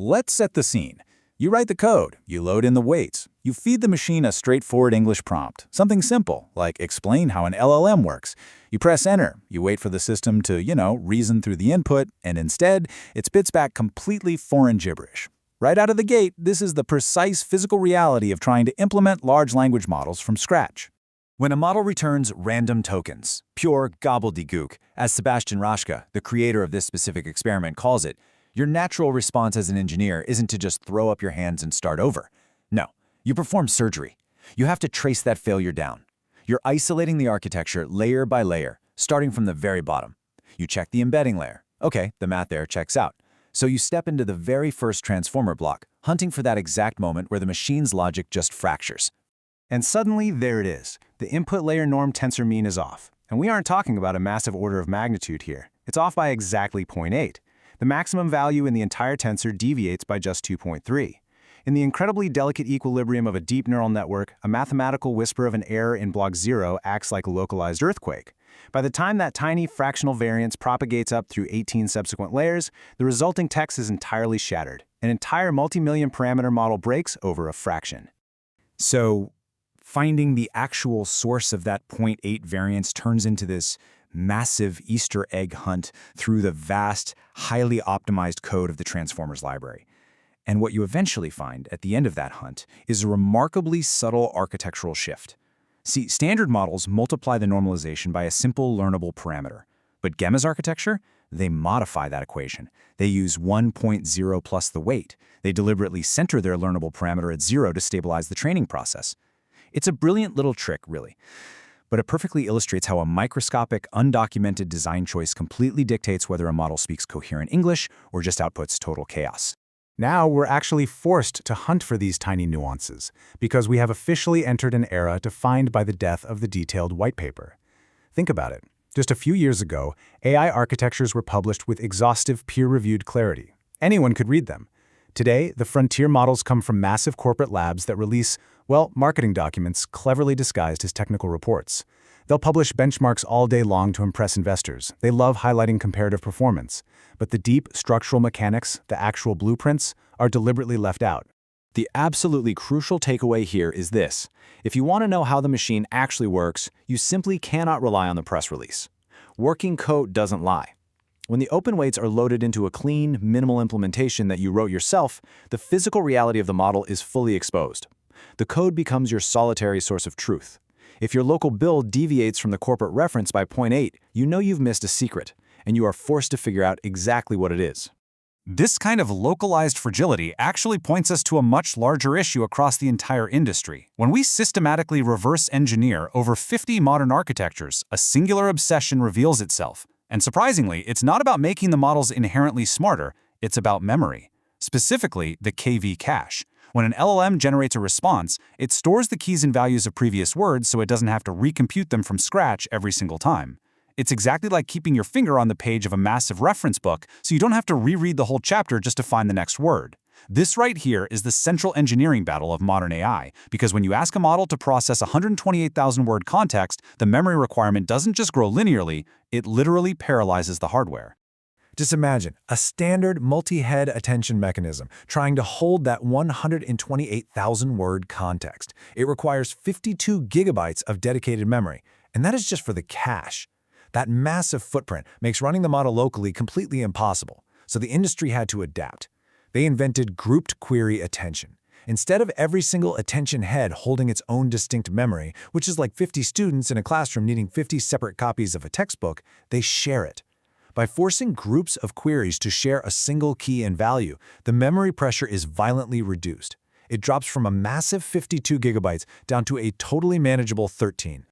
Let's set the scene. You write the code, you load in the weights, you feed the machine a straightforward English prompt, something simple, like explain how an LLM works. You press enter, you wait for the system to, reason through the input, and instead, it spits back completely foreign gibberish. Right out of the gate, this is the precise physical reality of trying to implement large language models from scratch. When a model returns random tokens, pure gobbledygook, as Sebastian Raschka, the creator of this specific experiment, calls it, your natural response as an engineer isn't to just throw up your hands and start over. No, you perform surgery. You have to trace that failure down. You're isolating the architecture layer by layer, starting from the very bottom. You check the embedding layer. Okay, the math there checks out. So you step into the very first transformer block, hunting for that exact moment where the machine's logic just fractures. And suddenly, there it is. The input layer norm tensor mean is off. And we aren't talking about a massive order of magnitude here. It's off by exactly 0.8. The maximum value in the entire tensor deviates by just 2.3. In the incredibly delicate equilibrium of a deep neural network, a mathematical whisper of an error in block 0 acts like a localized earthquake. By the time that tiny fractional variance propagates up through 18 subsequent layers, the resulting text is entirely shattered. An entire multi-million parameter model breaks over a fraction. So, finding the actual source of that 0.8 variance turns into this massive Easter egg hunt through the vast, highly optimized code of the Transformers library. And what you eventually find at the end of that hunt is a remarkably subtle architectural shift. See, standard models multiply the normalization by a simple learnable parameter. But Gemma's architecture, they modify that equation. They use 1.0 plus the weight. They deliberately center their learnable parameter at 0 to stabilize the training process. It's a brilliant little trick, really. But it perfectly illustrates how a microscopic, undocumented design choice completely dictates whether a model speaks coherent English or just outputs total chaos. Now we're actually forced to hunt for these tiny nuances, because we have officially entered an era defined by the death of the detailed white paper. Think about it. Just a few years ago, AI architectures were published with exhaustive, peer-reviewed clarity. Anyone could read them. Today, the frontier models come from massive corporate labs that release, marketing documents cleverly disguised as technical reports. They'll publish benchmarks all day long to impress investors. They love highlighting comparative performance. But the deep structural mechanics, the actual blueprints, are deliberately left out. The absolutely crucial takeaway here is this. If you want to know how the machine actually works, you simply cannot rely on the press release. Working code doesn't lie. When the open weights are loaded into a clean, minimal implementation that you wrote yourself, the physical reality of the model is fully exposed. The code becomes your solitary source of truth. If your local build deviates from the corporate reference by 0.8, you know you've missed a secret, and you are forced to figure out exactly what it is. This kind of localized fragility actually points us to a much larger issue across the entire industry. When we systematically reverse engineer over 50 modern architectures, a singular obsession reveals itself. And surprisingly, it's not about making the models inherently smarter, it's about memory. Specifically, the KV cache. When an LLM generates a response, it stores the keys and values of previous words so it doesn't have to recompute them from scratch every single time. It's exactly like keeping your finger on the page of a massive reference book so you don't have to reread the whole chapter just to find the next word. This right here is the central engineering battle of modern AI, because when you ask a model to process 128,000-word context, the memory requirement doesn't just grow linearly, it literally paralyzes the hardware. Just imagine a standard multi-head attention mechanism trying to hold that 128,000-word context. It requires 52 gigabytes of dedicated memory, and that is just for the cache. That massive footprint makes running the model locally completely impossible, so the industry had to adapt. They invented grouped query attention. Instead of every single attention head holding its own distinct memory, which is like 50 students in a classroom needing 50 separate copies of a textbook, they share it. By forcing groups of queries to share a single key and value, the memory pressure is violently reduced. It drops from a massive 52 gigabytes down to a totally manageable 13.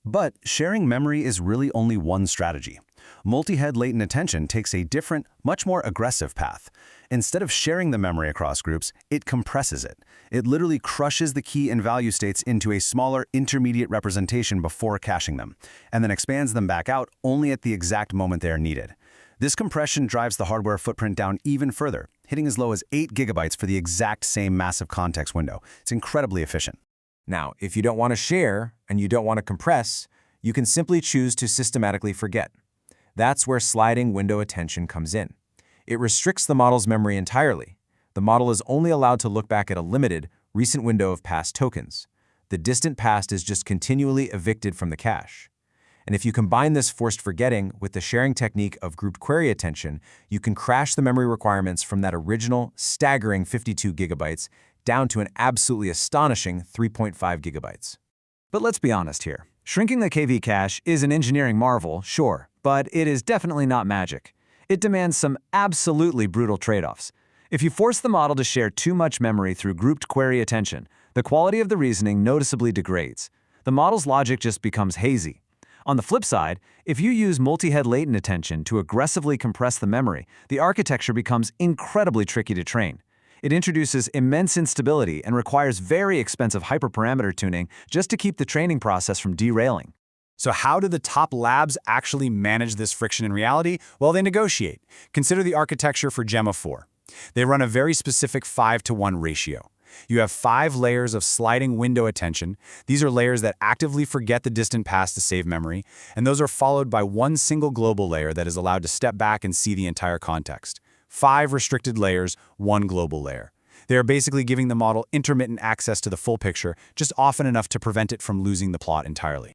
But sharing memory is really only one strategy. Multi-head latent attention takes a different, much more aggressive path. Instead of sharing the memory across groups, it compresses it. It literally crushes the key and value states into a smaller intermediate representation before caching them, and then expands them back out only at the exact moment they are needed. This compression drives the hardware footprint down even further, hitting as low as 8 gigabytes for the exact same massive context window. It's incredibly efficient. Now, if you don't want to share and you don't want to compress, you can simply choose to systematically forget. That's where sliding window attention comes in. It restricts the model's memory entirely. The model is only allowed to look back at a limited, recent window of past tokens. The distant past is just continually evicted from the cache. And if you combine this forced forgetting with the sharing technique of grouped query attention, you can crash the memory requirements from that original, staggering 52 gigabytes down to an absolutely astonishing 3.5 gigabytes. But let's be honest here. Shrinking the KV cache is an engineering marvel, sure, but it is definitely not magic. It demands some absolutely brutal trade-offs. If you force the model to share too much memory through grouped query attention, the quality of the reasoning noticeably degrades. The model's logic just becomes hazy. On the flip side, if you use multi-head latent attention to aggressively compress the memory, the architecture becomes incredibly tricky to train. It introduces immense instability and requires very expensive hyperparameter tuning just to keep the training process from derailing. So how do the top labs actually manage this friction in reality? Well, they negotiate. Consider the architecture for Gemma 4. They run a very specific 5-to-1 ratio. You have 5 layers of sliding window attention. These are layers that actively forget the distant past to save memory, and those are followed by one single global layer that is allowed to step back and see the entire context. 5 restricted layers, 1 global layer. They are basically giving the model intermittent access to the full picture, just often enough to prevent it from losing the plot entirely.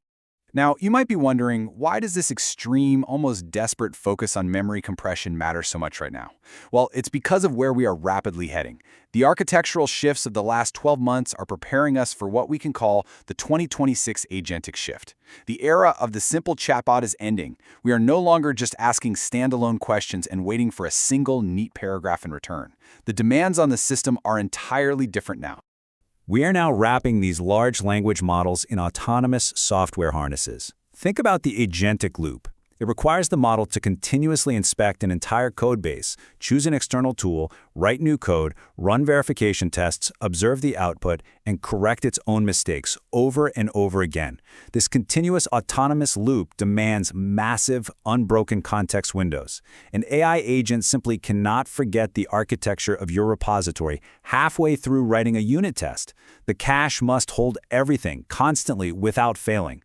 Now, you might be wondering, why does this extreme, almost desperate focus on memory compression matter so much right now? Well, it's because of where we are rapidly heading. The architectural shifts of the last 12 months are preparing us for what we can call the 2026 agentic shift. The era of the simple chatbot is ending. We are no longer just asking standalone questions and waiting for a single, neat paragraph in return. The demands on the system are entirely different now. We are now wrapping these large language models in autonomous software harnesses. Think about the agentic loop. It requires the model to continuously inspect an entire code base, choose an external tool, write new code, run verification tests, observe the output, and correct its own mistakes over and over again. This continuous autonomous loop demands massive, unbroken context windows. An AI agent simply cannot forget the architecture of your repository halfway through writing a unit test. The cache must hold everything, constantly, without failing.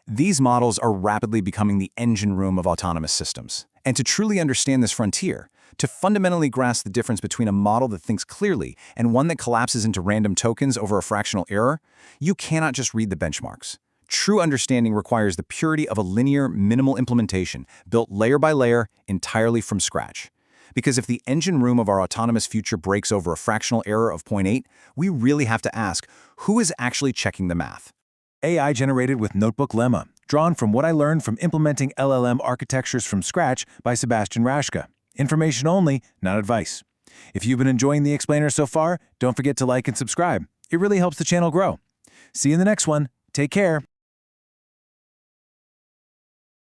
These models are rapidly becoming the engine room of autonomous systems. And to truly understand this frontier, to fundamentally grasp the difference between a model that thinks clearly and one that collapses into random tokens over a fractional error, you cannot just read the benchmarks. True understanding requires the purity of a linear, minimal implementation, built layer by layer, entirely from scratch. Because if the engine room of our autonomous future breaks over a fractional error of 0.8, we really have to ask, who is actually checking the math? AI generated with Notebook Lemma, drawn from what I learned from implementing LLM architectures from scratch by Sebastian Raschka. Information only, not advice. If you've been enjoying the explainer so far, don't forget to like and subscribe. It really helps the channel grow. See you in the next one. Take care.